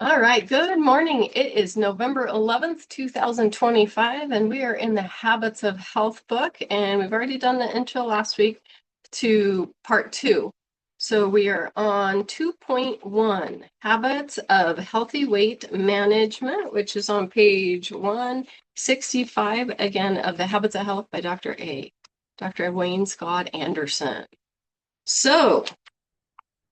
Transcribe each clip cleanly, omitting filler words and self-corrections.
All right, good morning. It is November 11th, 2025, and we are in the Habits of Health book, and we've already done the intro last week to part 2. So we are on 2.1, Habits of Healthy Weight Management, which is on page 165, again, of the Habits of Health by Dr. Wayne Scott Anderson. So,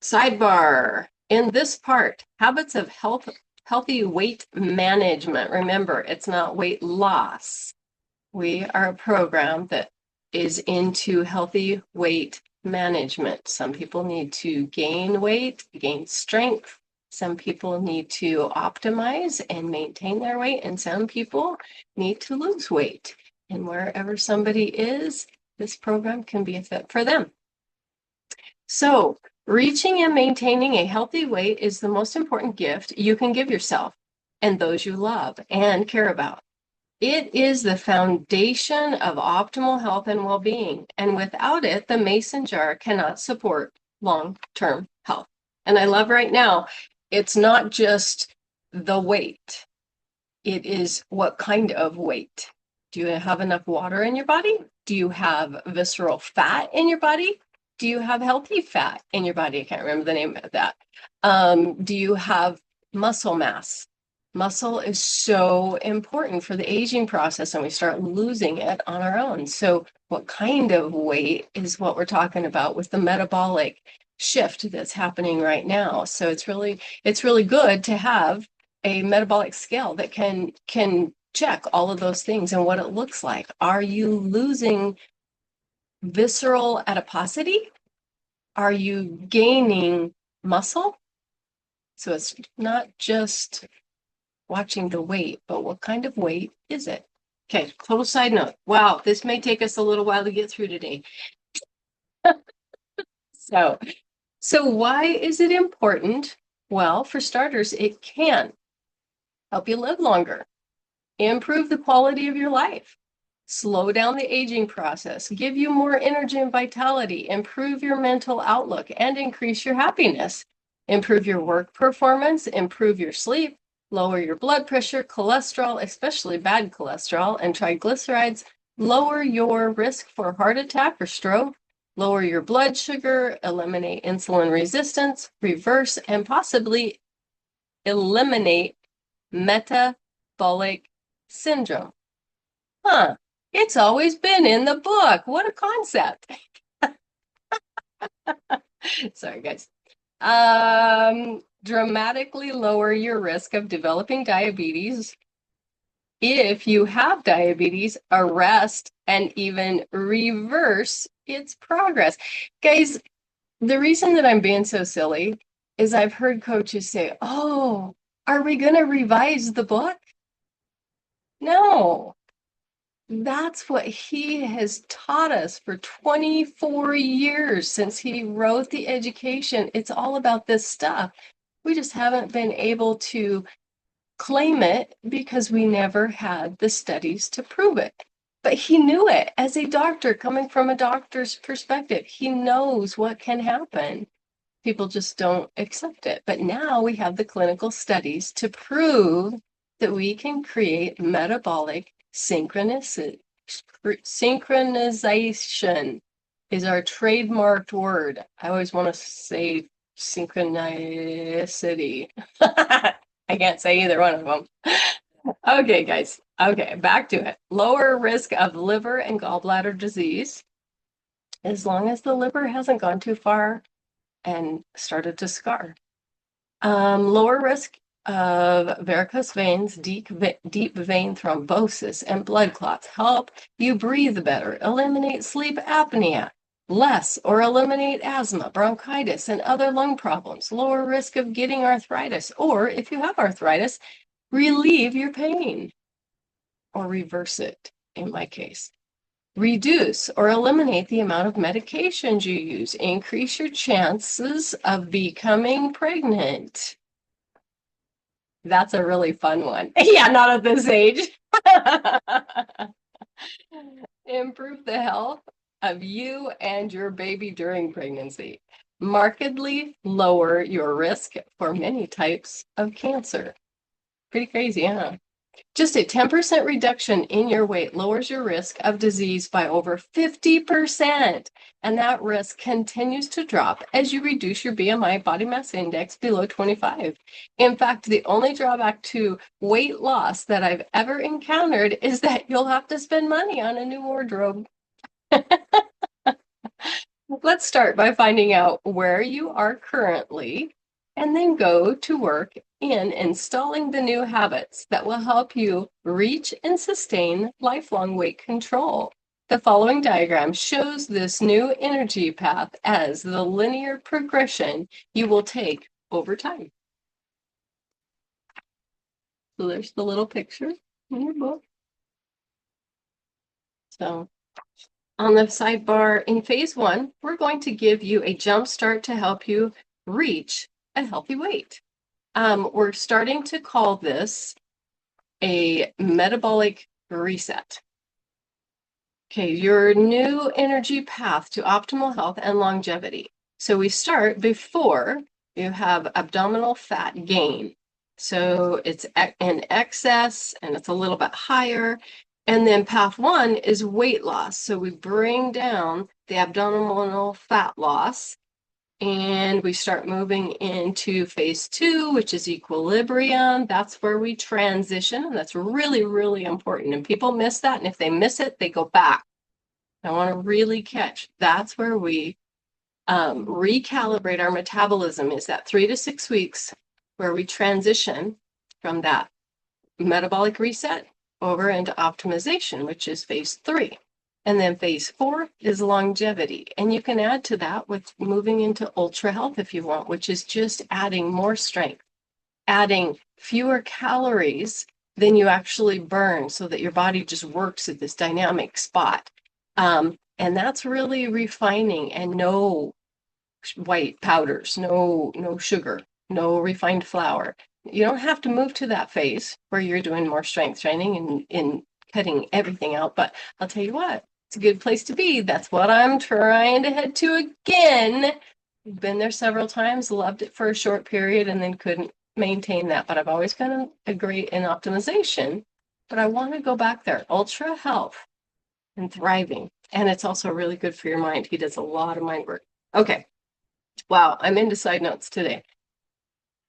sidebar. In this part, habits of healthy weight management. Remember, it's not weight loss. We are a program that is into healthy weight management. Some people need to gain weight, gain strength. Some people need to optimize and maintain their weight, and some people need to lose weight. And wherever somebody is, this program can be a fit for them. So, reaching and maintaining a healthy weight is the most important gift you can give yourself and those you love and care about. It is the foundation of optimal health and well-being, and without it, the mason jar cannot support long-term health. And I love right now, it's not just the weight, it is what kind of weight. Do you have enough water in your body? Do you have visceral fat in your body? Do you have healthy fat in your body? I can't remember the name of that. Do you have muscle mass? Muscle is so important for the aging process, and we start losing it on our own. So what kind of weight is what we're talking about with the metabolic shift that's happening right now. So it's really good to have a metabolic scale that can check all of those things and what it looks like. Are you losing visceral adiposity? Are you gaining muscle? So it's not just watching the weight, but what kind of weight is it? Okay, total side note. Wow, this may take us a little while to get through today. So why is it important? Well, for starters, it can help you live longer, improve the quality of your life, slow down the aging process, give you more energy and vitality, improve your mental outlook, and increase your happiness, improve your work performance, improve your sleep, lower your blood pressure, cholesterol, especially bad cholesterol, and triglycerides, lower your risk for heart attack or stroke, lower your blood sugar, eliminate insulin resistance, reverse and possibly eliminate metabolic syndrome. Huh, it's always been in the book. What a concept. Sorry, guys. Dramatically lower your risk of developing diabetes. If you have diabetes, arrest and even reverse its progress. Guys, the reason that I'm being so silly is I've heard coaches say, oh, are we going to revise the book? No. That's what he has taught us for 24 years since he wrote the education. It's all about this stuff. We just haven't been able to claim it because we never had the studies to prove it. But he knew it as a doctor, coming from a doctor's perspective. He knows what can happen. People just don't accept it. But now we have the clinical studies to prove that we can create metabolic synchronization is our trademarked word. I always want to say synchronicity. I can't say either one of them. Okay, guys. Okay, back to it. Lower risk of liver and gallbladder disease, as long as the liver hasn't gone too far and started to scar. Lower risk of varicose veins, deep vein thrombosis, and blood clots. Help you breathe better, eliminate sleep apnea, less or eliminate asthma, bronchitis, and other lung problems. Lower risk of getting arthritis, or if you have arthritis, relieve your pain or reverse it in my case. Reduce or eliminate the amount of medications you use. Increase your chances of becoming pregnant. That's a really fun one. Yeah, not at this age. Improve the health of you and your baby during pregnancy. markedly lower your risk for many types of cancer. Pretty crazy, huh? Just a 10% reduction in your weight lowers your risk of disease by over 50%. And that risk continues to drop as you reduce your BMI, body mass index, below 25. In fact, the only drawback to weight loss that I've ever encountered is that you'll have to spend money on a new wardrobe. Let's start by finding out where you are currently, and then go to work in installing the new habits that will help you reach and sustain lifelong weight control. The following diagram shows this new energy path as the linear progression you will take over time. So there's the little picture in your book. So on the sidebar, in phase 1, we're going to give you a jump start to help you reach a healthy weight. We're starting to call this a metabolic reset. Okay, your new energy path to optimal health and longevity. So we start before you have abdominal fat gain. So it's in excess and it's a little bit higher. And then path 1 is weight loss. So we bring down the abdominal fat loss and we start moving into phase 2, which is equilibrium. That's where we transition, and that's really, really important. And people miss that, and if they miss it, they go back. I want to really catch. That's where we recalibrate our metabolism, is that 3 to 6 weeks where we transition from that metabolic reset over into optimization, which is phase 3. And then phase 4 is longevity. And you can add to that with moving into ultra health if you want, which is just adding more strength, adding fewer calories than you actually burn so that your body just works at this dynamic spot. And that's really refining, and no white powders, no sugar, no refined flour. You don't have to move to that phase where you're doing more strength training and cutting everything out. But I'll tell you what, it's a good place to be. That's what I'm trying to head to again. Been there several times, loved it for a short period, and then couldn't maintain that. But I've always been a great in optimization. But I want to go back there. Ultra health and thriving. And it's also really good for your mind. He does a lot of mind work. Okay. Wow, I'm into side notes today.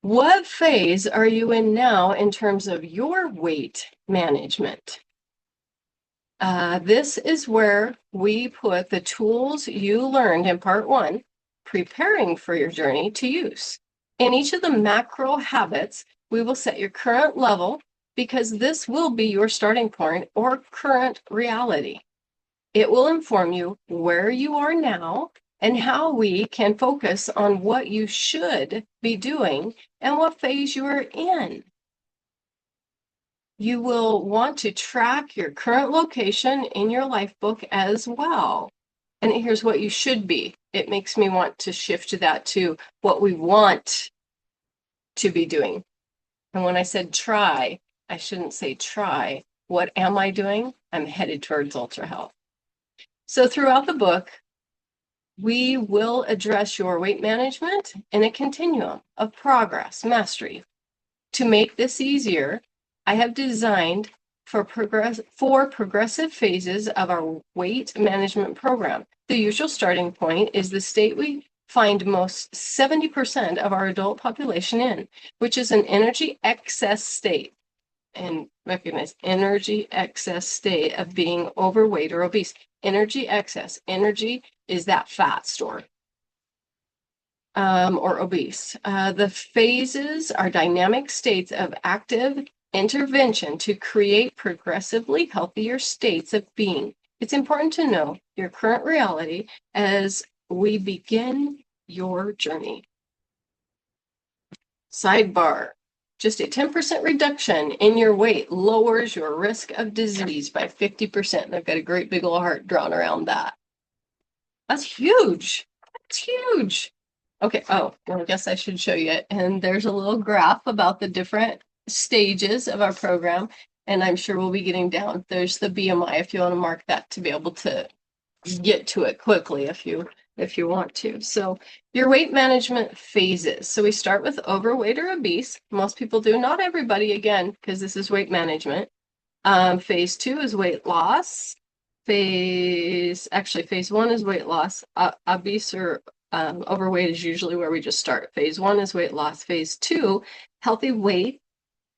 What phase are you in now in terms of your weight management? This is where we put the tools you learned in part 1, preparing for your journey, to use. In each of the macro habits, we will set your current level, because this will be your starting point or current reality. It will inform you where you are now and how we can focus on what you should be doing and what phase you are in. You will want to track your current location in your life book as well. And here's what you should be. It makes me want to shift that to what we want to be doing. And when I said try, I shouldn't say try. What am I doing? I'm headed towards ultra health. So throughout the book, we will address your weight management in a continuum of progress, mastery. To make this easier, I have designed four progressive phases of our weight management program. The usual starting point is the state we find most 70% of our adult population in, which is an energy excess state. And recognize energy excess state of being overweight or obese. Energy excess. Energy is that fat store. Or obese. The phases are dynamic states of active intervention to create progressively healthier states of being. It's important to know your current reality as we begin your journey. Sidebar. Just a 10% reduction in your weight lowers your risk of disease by 50%. And I've got a great big old heart drawn around that. That's huge. That's huge. Okay, well, I guess I should show you it. And there's a little graph about the different stages of our program. And I'm sure we'll be getting down. There's the BMI, if you want to mark that to be able to get to it quickly if you if you want to. So your weight management phases. So we start with overweight or obese. Most people do, not everybody, again, because this is weight management. Phase 2 is weight loss. Phase 1 is weight loss. Obese or overweight is usually where we just start. Phase 1 is weight loss. Phase 2, healthy weight,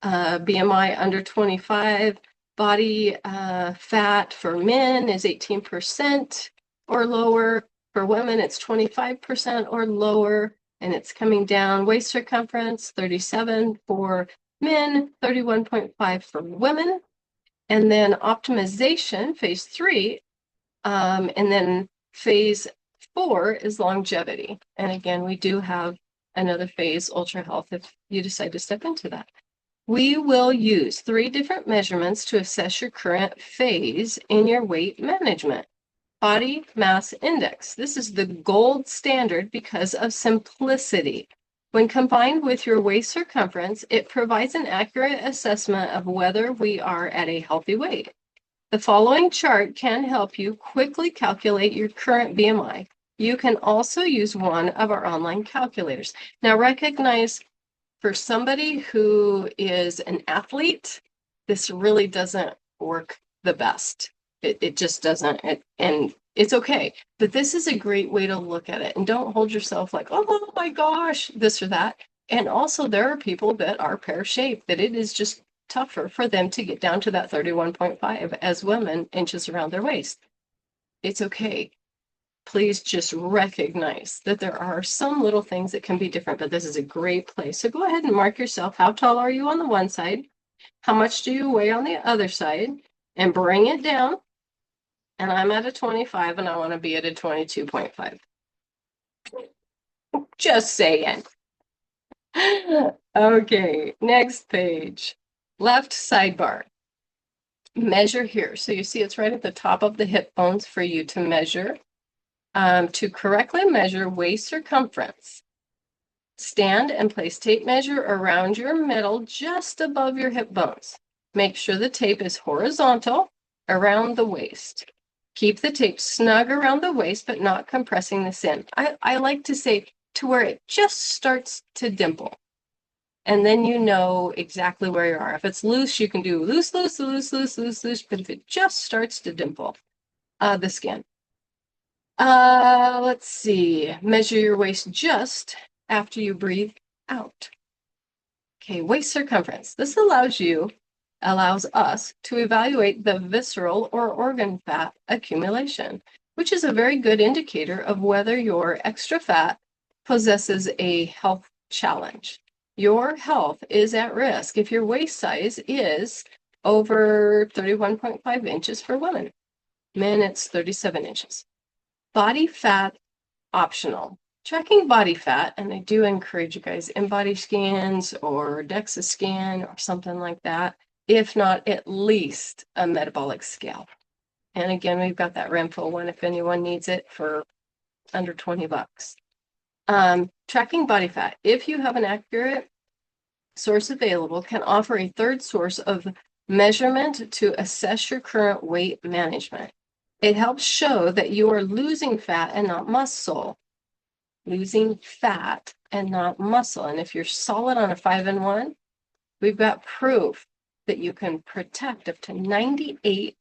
BMI under 25, body fat for men is 18% or lower. For women, it's 25% or lower, and it's coming down. Waist circumference, 37 for men, 31.5 for women. And then optimization, phase 3, and then phase 4 is longevity. And again, we do have another phase, ultra health, if you decide to step into that. We will use 3 different measurements to assess your current phase in your weight management. Body mass index. This is the gold standard because of simplicity. When combined with your waist circumference, it provides an accurate assessment of whether we are at a healthy weight. The following chart can help you quickly calculate your current BMI. You can also use one of our online calculators. Now recognize, for somebody who is an athlete, this really doesn't work the best. It just doesn't, and it's okay. But this is a great way to look at it. And don't hold yourself like, oh my gosh, this or that. And also there are people that are pear-shaped, that it is just tougher for them to get down to that 31.5 as women, inches around their waist. It's okay. Please just recognize that there are some little things that can be different, but this is a great place. So go ahead and mark yourself. How tall are you on the one side? How much do you weigh on the other side? And bring it down. And I'm at a 25 and I want to be at a 22.5. Just saying. Okay, next page. Left sidebar. Measure here. So you see it's right at the top of the hip bones for you to measure. To correctly measure waist circumference, stand and place tape measure around your middle just above your hip bones. Make sure the tape is horizontal around the waist. Keep the tape snug around the waist, but not compressing this in. I like to say to where it just starts to dimple. And then you know exactly where you are. If it's loose, you can do loose, loose, loose, loose, loose, loose. But if it just starts to dimple, the skin. Let's see. Measure your waist just after you breathe out. Okay, waist circumference. This allows us to evaluate the visceral or organ fat accumulation, which is a very good indicator of whether your extra fat possesses a health challenge. Your health is at risk if your waist size is over 31.5 inches for women. Men, it's 37 inches. Body fat optional. Tracking body fat, and I do encourage you guys in-body scans or DEXA scan or something like that, if not at least a metabolic scale. And again, we've got that Renfo one if anyone needs it for under 20 bucks. Tracking body fat, if you have an accurate source available, can offer a third source of measurement to assess your current weight management. It helps show that you are losing fat and not muscle. Losing fat and not muscle. And if you're solid on a 5-in-1, we've got proof that you can protect up to 98%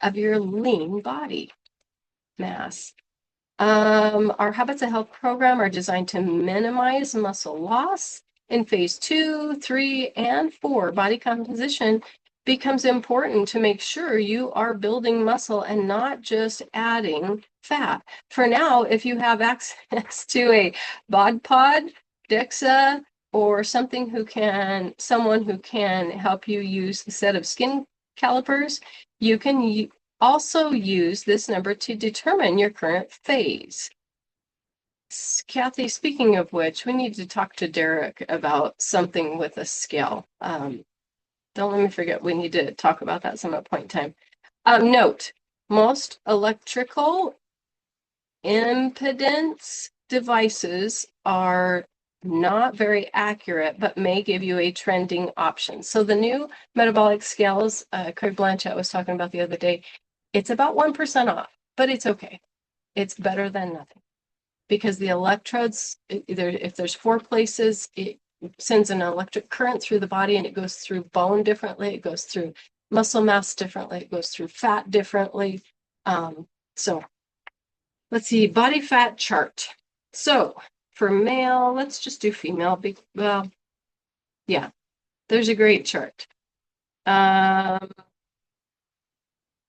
of your lean body mass. Our Habits of Health program are designed to minimize muscle loss. In phase 2, 3, and 4, body composition becomes important to make sure you are building muscle and not just adding fat. For now, if you have access to a bod pod, DEXA, or someone who can help you use the set of skin calipers, you can also use this number to determine your current phase. Kathy, speaking of which, we need to talk to Derek about something with a scale. Don't let me forget, we need to talk about that some at point in time. Note, most electrical impedance devices are not very accurate, but may give you a trending option. So the new metabolic scales, Craig Blanchett was talking about the other day, it's about 1% off, but it's okay. it's better than nothing, because the electrodes, if there's 4 places, it sends an electric current through the body, and it goes through bone differently, it goes through muscle mass differently, it goes through fat differently. So let's see, body fat chart. So for male, let's just do female. Well, yeah, there's a great chart.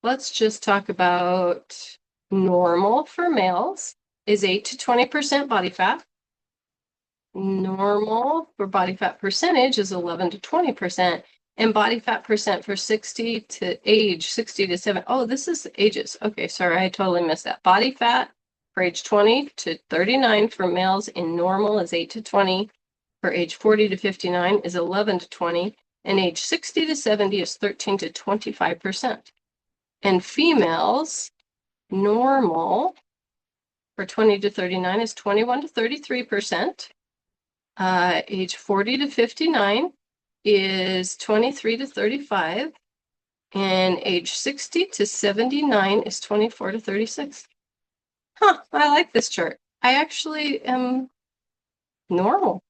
Let's just talk about normal for males is 8 to 20% body fat. Normal for body fat percentage is 11 to 20%. And body fat percent for 60 to 7. Oh, this is ages. Okay, sorry, I totally missed that. Body fat for age 20 to 39 for males in normal is 8 to 20. For age 40 to 59 is 11 to 20. And age 60 to 70 is 13 to 25%. And females, normal for 20 to 39 is 21 to 33%. Age 40 to 59 is 23 to 35. And age 60 to 79 is 24 to 36. Huh, I like this chart. I actually am normal.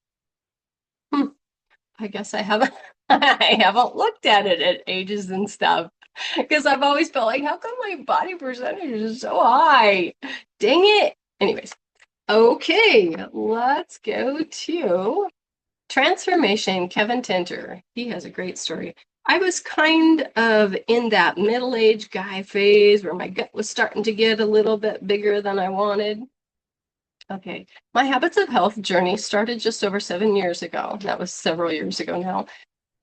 I guess I haven't I haven't looked at it at ages and stuff, because I've always felt like, how come my body percentage is so high? Dang it. Anyways, okay, let's go to transformation. Kevin Tinter, he has a great story. I was kind of in that middle-aged guy phase where my gut was starting to get a little bit bigger than I wanted. Okay, my habits of health journey started just over 7 years ago. That was several years ago now.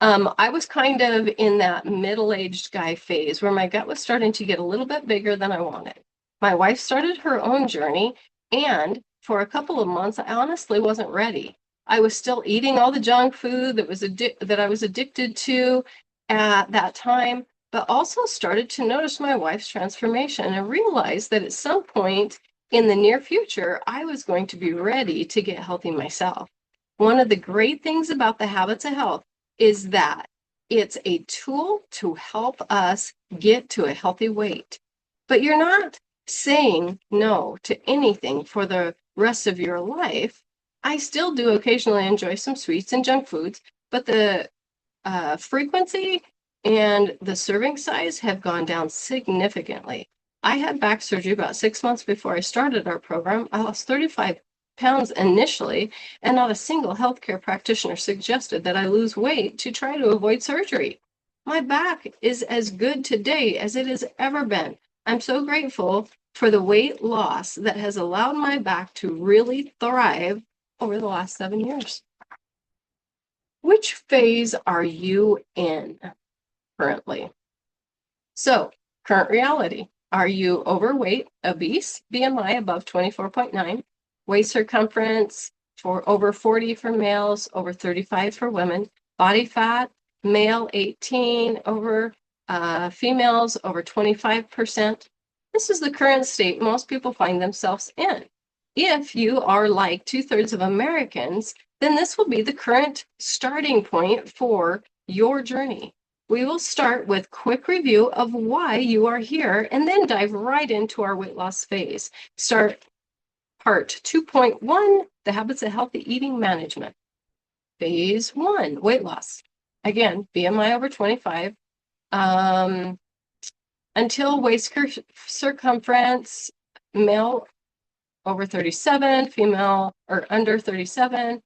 I was kind of in that middle-aged guy phase where my gut was starting to get a little bit bigger than I wanted. My wife started her own journey, and for a couple of months, I honestly wasn't ready. I was still eating all the junk food that I was addicted to at that time, but also started to notice my wife's transformation and realized that at some point in the near future, I was going to be ready to get healthy myself. One of the great things about the habits of health is that it's a tool to help us get to a healthy weight. But you're not saying no to anything for the rest of your life. I still do occasionally enjoy some sweets and junk foods, but the frequency and the serving size have gone down significantly. I had back surgery about 6 months before I started our program. I lost 35 pounds initially, and not a single healthcare practitioner suggested that I lose weight to try to avoid surgery. My back is as good today as it has ever been. I'm so grateful for the weight loss that has allowed my back to really thrive over the last 7 years. Which phase are you in currently? So, current reality. Are you overweight, obese, BMI above 24.9, waist circumference for over 40 for males, over 35 for women, body fat, male 18, over females over 25%. This is the current state most people find themselves in. If you are like 2/3 of Americans, then this will be the current starting point for your journey. We will start with quick review of why you are here and then dive right into our weight loss phase. Start part 2.1, the habits of healthy eating management. Phase 1, weight loss. Again, BMI over 25. Until waist circumference, male over 37, female or under 37,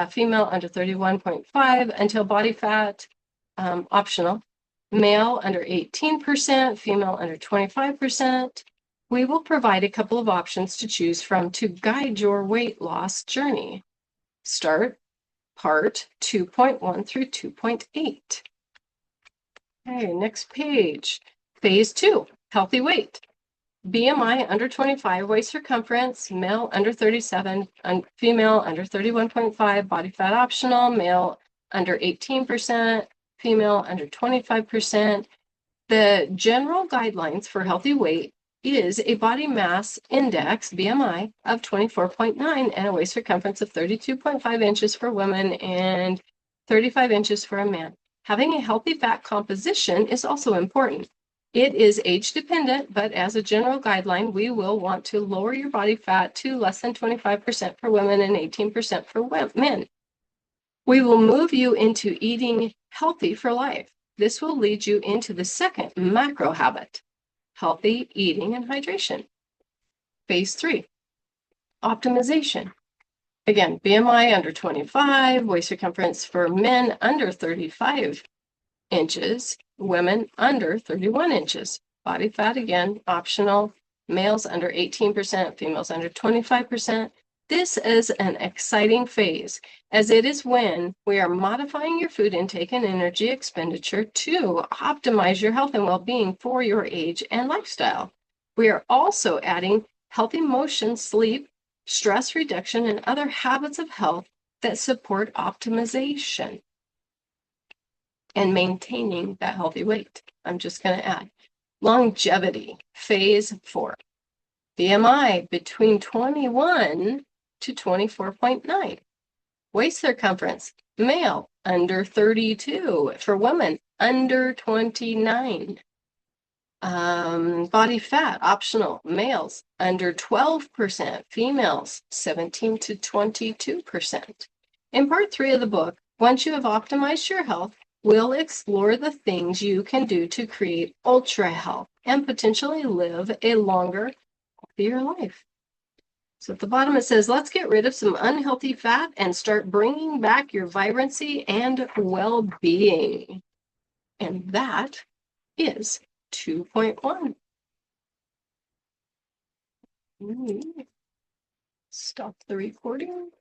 female under 31.5, until body fat, optional, male under 18%, female under 25%. We will provide a couple of options to choose from to guide your weight loss journey. Start part 2.1 through 2.8. Okay, next page. Phase 2, healthy weight. BMI under 25, waist circumference, male under 37, female under 31.5, body fat optional, male under 18%, female under 25%. The general guidelines for healthy weight is a body mass index, BMI, of 24.9 and a waist circumference of 32.5 inches for women and 35 inches for a man. Having a healthy fat composition is also important. It is age dependent, but as a general guideline, we will want to lower your body fat to less than 25% for women and 18% for men. We will move you into eating healthy for life. This will lead you into the second macro habit, healthy eating and hydration. Phase 3, optimization. Again, BMI under 25, waist circumference for men under 35 inches, women under 31 inches. Body fat, again, optional. Males under 18%, females under 25%. This is an exciting phase, as it is when we are modifying your food intake and energy expenditure to optimize your health and well-being for your age and lifestyle. We are also adding healthy motion, sleep, stress reduction, and other habits of health that support optimization and maintaining that healthy weight. I'm just going to add longevity, phase 4. BMI between 21 to 24.9. Waist circumference, male under 32. For women, under 29. Body fat, optional. Males, under 12%. Females, 17 to 22%. In part 3 of the book, once you have optimized your health, we'll explore the things you can do to create ultra health and potentially live a longer, healthier life. So at the bottom it says, let's get rid of some unhealthy fat and start bringing back your vibrancy and well-being. And that is 2.1. Stop the recording.